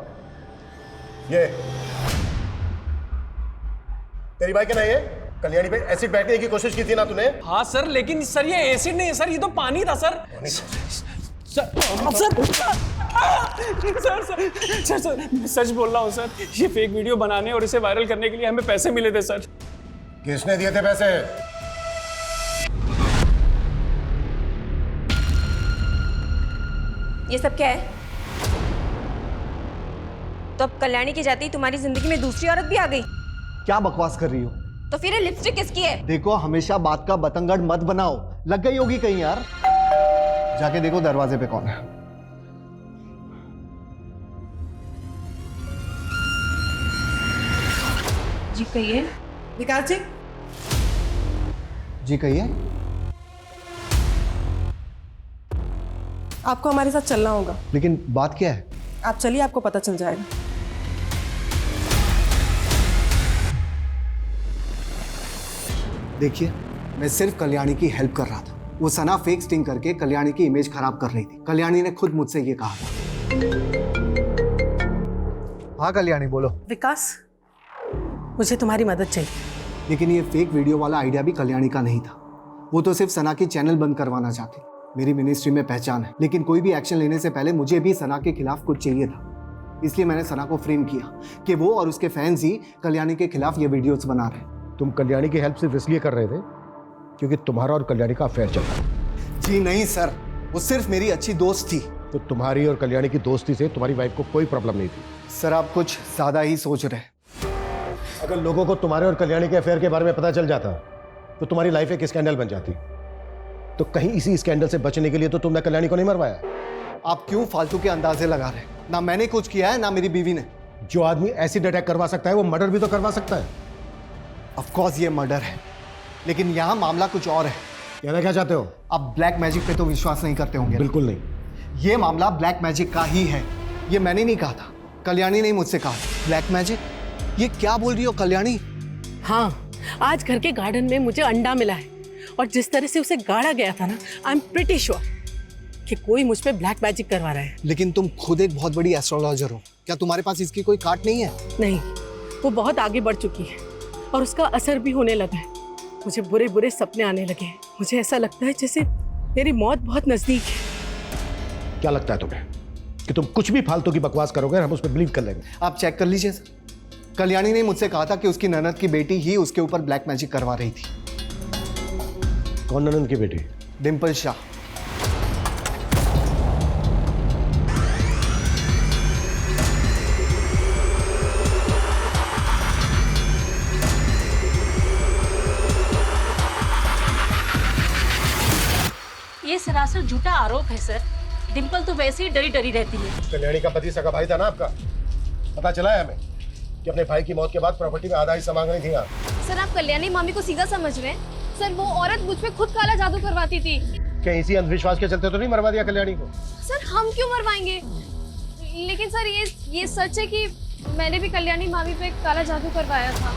ये तेरी बाइक है ना? ये कल्याणी पे एसिड बैठने की कोशिश की थी ना तूने? हाँ सर, लेकिन सर ये एसिड नहीं है सर, ये तो पानी था सर। सर मैं सच बोल रहा हूँ सर, ये फेक वीडियो बनाने और इसे वायरल करने के लिए हमें पैसे मिले थे सर। किसने दिए थे पैसे? ये सब क्या है? तो अब कल्याणी की जाती तुम्हारी जिंदगी में दूसरी औरत भी आ गई? क्या बकवास कर रही हो? तो फिर ये लिपस्टिक किसकी है? देखो, हमेशा बात का बतंगड़ मत बनाओ, लग गई होगी कहीं यार। जाके देखो दरवाजे पे कौन है। जी कहिए। विकास जी। जी कहिए। आपको हमारे साथ चलना होगा। लेकिन बात क्या है? आप चलिए, आपको पता चल जाएगा। देखिए, मैं सिर्फ कल्याणी की हेल्प कर रहा था। वो सना फेक स्टिंग करके कल्याणी की इमेज खराब कर रही थी। कल्याणी ने खुद मुझसे ये कहा था। हाँ कल्याणी, बोलो। विकास, मुझे तुम्हारी मदद चाहिए। लेकिन ये फेक वीडियो वाला आइडिया भी कल्याणी का नहीं था। वो तो सिर्फ सना की चैनल बंद करवाना चाहती। मेरी मिनिस्ट्री में पहचान है, लेकिन कोई भी एक्शन लेने से पहले मुझे भी सना के खिलाफ कुछ चाहिए था। इसलिए मैंने सना को फ्रेम किया कि वो और उसके फैंस ही कल्याणी के खिलाफ ये वीडियोस बना रहे। तुम कल्याणी की हेल्प सिर्फ इसलिए कर रहे थे क्योंकि तुम्हारा और कल्याणी का अफेयर चल रहा है? जी नहीं सर, वो सिर्फ मेरी अच्छी दोस्त थी। तो तुम्हारी और कल्याणी की दोस्ती से तुम्हारी वाइफ को कोई प्रॉब्लम नहीं थी? सर आप कुछ ज्यादा ही सोच रहे हैं। अगर लोगों को तुम्हारे और कल्याणी के अफेयर के बारे में पता चल जाता तो तुम्हारी लाइफ एक स्कैंडल बन जाती। तो कहीं इसी स्कैंडल से बचने के लिए तो तुमने कल्याणी को नहीं मरवाया? आप क्यों फालतू के अंदाजे लगा रहे हैं? ना मैंने कुछ किया है, ना मेरी बीवी ने। जो आदमी एसिड अटैक करवा सकता है वो मर्डर भी तो करवा सकता है। ऑफ कोर्स ये मर्डर है, लेकिन यहाँ मामला कुछ और है। कहना क्या चाहते हो? आप ब्लैक मैजिक पे तो विश्वास नहीं करते होंगे। बिल्कुल नहीं। ये मामला ब्लैक मैजिक का ही है। ये मैंने नहीं कहा था, कल्याणी ने मुझसे कहा। Black magic? ये क्या बोल रही हो कल्याणी? हाँ, आज घर के गार्डन में मुझे अंडा मिला है, और जिस तरह से उसे गाड़ा गया था ना, आई एम प्रिटी श्योर कि कोई मुझ पे ब्लैक मैजिक करवा रहा है। लेकिन तुम खुद एक बहुत बड़ी एस्ट्रोलॉजर हो, क्या तुम्हारे पास इसकी कोई कार्ड नहीं है? नहीं, वो बहुत आगे बढ़ चुकी है और उसका असर भी होने लगा है। मुझे बुरे बुरे सपने आने लगे हैं। मुझे ऐसा लगता है जैसे मेरी मौत बहुत नजदीक है। क्या लगता है तुम्हें कि तुम कुछ भी फालतू की बकवास करोगे और हम उस पर बिलीव कर लेंगे? आप चेक कर लीजिए सर। कल्याणी ने मुझसे कहा था कि उसकी ननद की बेटी ही उसके ऊपर ब्लैक मैजिक करवा रही थी। कौन ननद की बेटी? डिम्पल शाह। ये सरासर झूठा आरोप है सर। डिम्पल तो वैसे ही डरी डरी रहती है। कल्याणी का पति सगा भाई था ना आपका? पता चला है हमें कि अपने भाई की मौत के बाद प्रॉपर्टी में आधा हिस्सा मांग रही थी आप। सर आप कल्याणी मामी को सीधा समझ रहे हैं। सर वो औरत मुझ पे खुद काला जादू करवाती थी। क्या इसी अंधविश्वास के चलते तो नहीं मरवा दिया कल्याणी को? सर हम क्यों मरवाएंगे? लेकिन सर ये सच है कि मैंने भी कल्याणी मामी पे काला जादू करवाया था।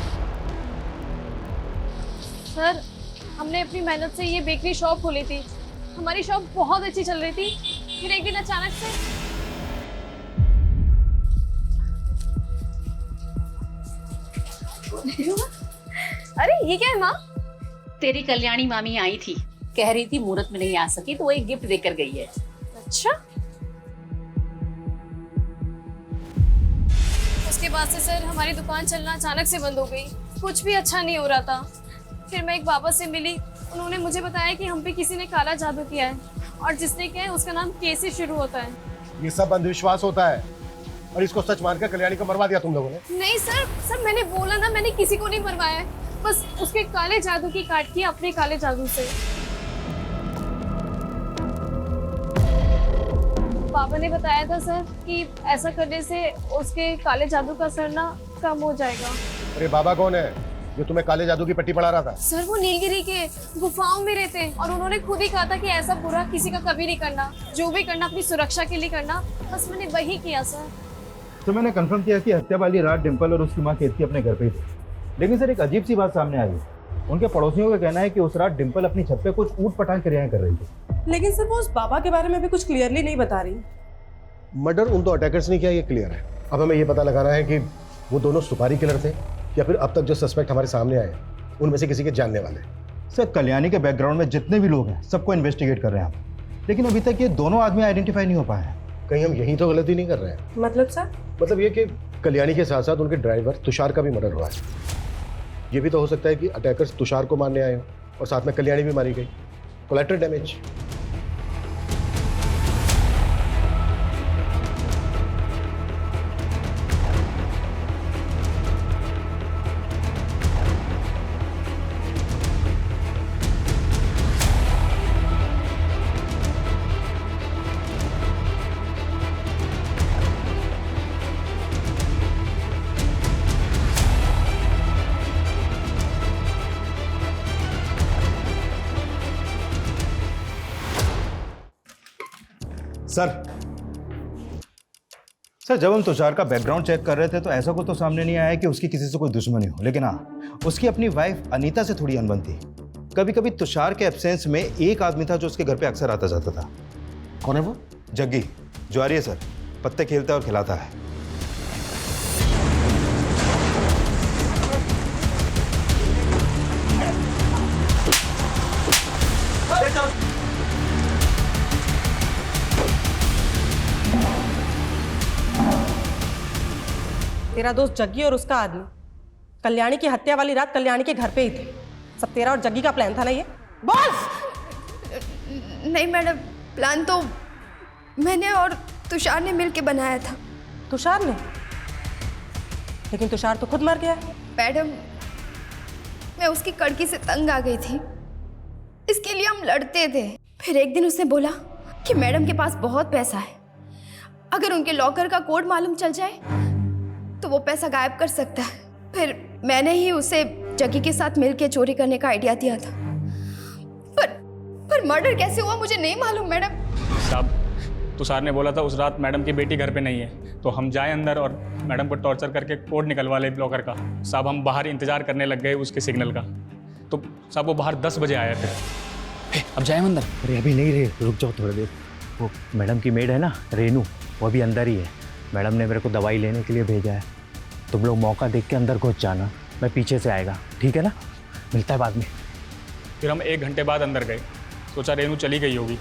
सर, हमने अपनी मेहनत से ये बेकरी शॉप खोली थी। हमारी शॉप बहुत अच्छी चल रही थी। फिर एक दिन अचानक से अरे ये क्या है माँ? तेरी कल्याणी मामी आई थी, कह रही थी मुहूर्त में नहीं आ सकी तो वो एक गिफ्ट देकर गई है। अच्छा। उसके बाद से सर हमारी दुकान चलना अचानक से बंद हो गई। कुछ भी अच्छा नहीं हो रहा था। फिर मैं एक बाबा से मिली, उन्होंने मुझे बताया कि हम पे किसी ने काला जादू किया है और जिसने किया है उसका नाम के से शुरू होता है। ये सब अंधविश्वास होता है और इसको सच मानकर कल्याणी को मरवा दिया तुम लोगों ने। नहीं सर मैंने बोला ना, मैंने किसी को नहीं मरवाया है, बस उसके काले जादू की काट की अपने काले जादू से। पापा ने बताया था सर कि ऐसा करने से उसके काले जादू का असर ना कम हो जाएगा। अरे बाबा कौन है जो तुम्हें काले जादू की पट्टी पढ़ा रहा था? सर वो नीलगिरी के गुफाओं में रहते हैं और उन्होंने खुद ही कहा था कि ऐसा बुरा किसी का कभी नहीं करना, जो भी करना अपनी सुरक्षा के लिए करना। बस मैंने वही किया सर। तो मैंने कंफर्म किया कि हत्या वाली रात डिम्पल और उसकी माँ केतकी अपने घर पे ही थी। लेकिन सर एक अजीब सी बात सामने आई। उनके पड़ोसियों का कहना है कि उस रात डिम्पल अपनी छत पे कुछ ऊट-पटांग क्रियाएं कर रही थी। लेकिन सर वो उस बाबा के बारे में भी कुछ क्लियरली नहीं बता रही। मर्डर उन दो अटैकर्स ने किया, ये क्लियर है। अब हमें ये पता लगाना है कि वो दोनों सुपारी किलर थे या फिर अब तक जो सस्पेक्ट हमारे सामने आए उनमें से किसी के जानने वाले। सर कल्याणी के बैकग्राउंड में जितने भी लोग हैं सबको इन्वेस्टिगेट कर रहे हैं हम, लेकिन अभी तक ये दोनों आदमी आइडेंटिफाई नहीं हो पाए हैं। कहीं हम यही तो गलती नहीं कर रहे हैं? मतलब सर? मतलब ये कि कल्याणी के साथ साथ उनके ड्राइवर तुषार का भी मर्डर हुआ है। ये भी तो हो सकता है कि अटैकर्स तुषार को मारने आए हो और साथ में कल्याणी भी मारी गई। Collateral damage. सर जब हम तुषार का बैकग्राउंड चेक कर रहे थे तो ऐसा कुछ तो सामने नहीं आया कि उसकी किसी से कोई दुश्मनी हो, लेकिन हाँ उसकी अपनी वाइफ अनीता से थोड़ी अनबन थी। कभी कभी तुषार के एब्सेंस में एक आदमी था जो उसके घर पे अक्सर आता जाता था। कौन है वो? जग्गी, ज्वारी है सर, पत्ते खेलता है और खिलाता है। तेरा दोस्त जग्गी और उसका आदमी कल्याणी की हत्या वाली रात कल्याणी के घर पे ही थे। सब तेरा और जग्गी का प्लान था ना ये? बोल! नहीं मैडम, प्लान तो मैंने और तुषार ने मिलके बनाया था। तुषार ने? लेकिन तुषार तो खुद मर गया। मैडम, मैं उसकी कड़की से तंग आ गई थी, इसके लिए हम लड़ते थे। फिर एक दिन उसने बोला कि मैडम के पास बहुत पैसा है, अगर उनके लॉकर का कोड मालूम चल जाए तो वो पैसा गायब कर सकता है। फिर मैंने ही उसे जग्गी के साथ मिलके चोरी करने का आइडिया दिया था। पर मर्डर कैसे हुआ मुझे नहीं मालूम मैडम। साहब, तुषार ने बोला था उस रात मैडम की बेटी घर पे नहीं है, तो हम जाए अंदर और मैडम को टॉर्चर करके कोड निकलवा ले ब्लॉकर का। साहब हम बाहर इंतजार करने लग गए उसके सिग्नल का, तो साहब वो बाहर 10 बजे आया फिर। अब जाए अंदर? अरे अभी नहीं रे, रुक जाओ थोड़ी देर। वो मैडम की मेड है ना रेनू, वो अभी अंदर ही है। मैडम ने मेरे को दवाई लेने के लिए भेजा है। तुम लोग मौका देख के अंदर घुस जाना, मैं पीछे से आएगा, ठीक है ना? मिलता है बाद में। फिर हम 1 घंटे बाद अंदर गए, सोचा रेनू चली गई होगी।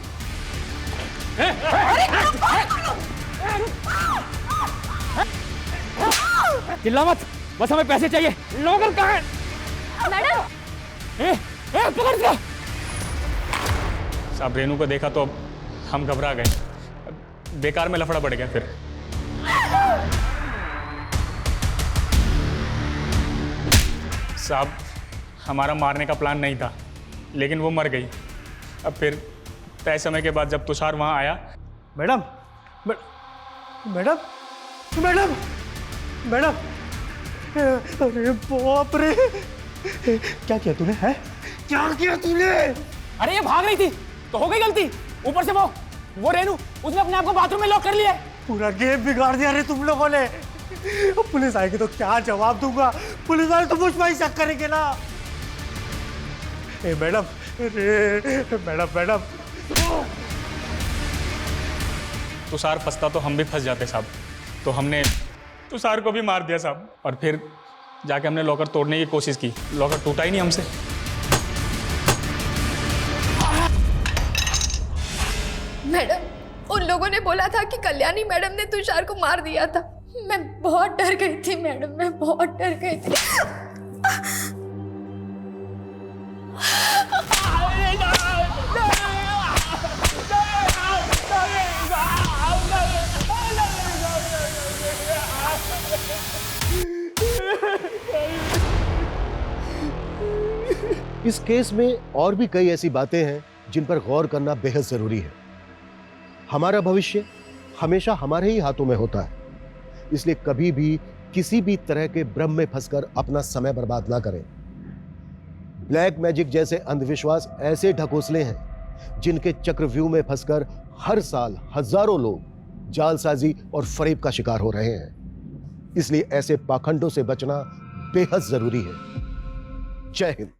चिल्ला मत, बस हमें पैसे चाहिए। लोकल कहाँ है? मैडम! पकड़ लो। साहब रेनू को देखा तो हम घबरा गए, बेकार में लफड़ा पड़ गया। फिर साहब हमारा मारने का प्लान नहीं था, लेकिन वो मर गई। अब फिर तय समय के बाद जब तुषार वहाँ आया। मैडम मैडम मैडम मैडम, अरे बाप रे, क्या किया तूने? है क्या किया तूने? अरे ये भाग रही थी तो हो गई गलती। ऊपर से वो रेनू, उसने अपने आप को बाथरूम में लॉक कर लिया। पूरा गेम बिगाड़ दिया रे तुम लोगों ने। पुलिस आएगी तो क्या जवाब दूंगा? पुलिस वाले तो मुझ पर ही शक करेंगे ना। मैडम मैडम मैडम तुषार फंसता तो हम भी फंस जाते साहब, तो हमने तुषार को भी मार दिया साहब। और फिर जाके हमने लॉकर तोड़ने की कोशिश की, लॉकर टूटा ही नहीं हमसे। मैडम, उन लोगों ने बोला था कि कल्याणी मैडम ने तुषार को मार दिया था। मैं बहुत डर गई थी मैडम, मैं बहुत डर गई थी। इस केस में और भी कई ऐसी बातें हैं जिन पर गौर करना बेहद जरूरी है। हमारा भविष्य हमेशा हमारे ही हाथों में होता है, इसलिए कभी भी किसी भी तरह के भ्रम में फंसकर अपना समय बर्बाद ना करें। ब्लैक मैजिक जैसे अंधविश्वास ऐसे ढकोसले हैं जिनके चक्रव्यूह में फंसकर हर साल हजारों लोग जालसाजी और फरेब का शिकार हो रहे हैं। इसलिए ऐसे पाखंडों से बचना बेहद जरूरी है। जय हिंद।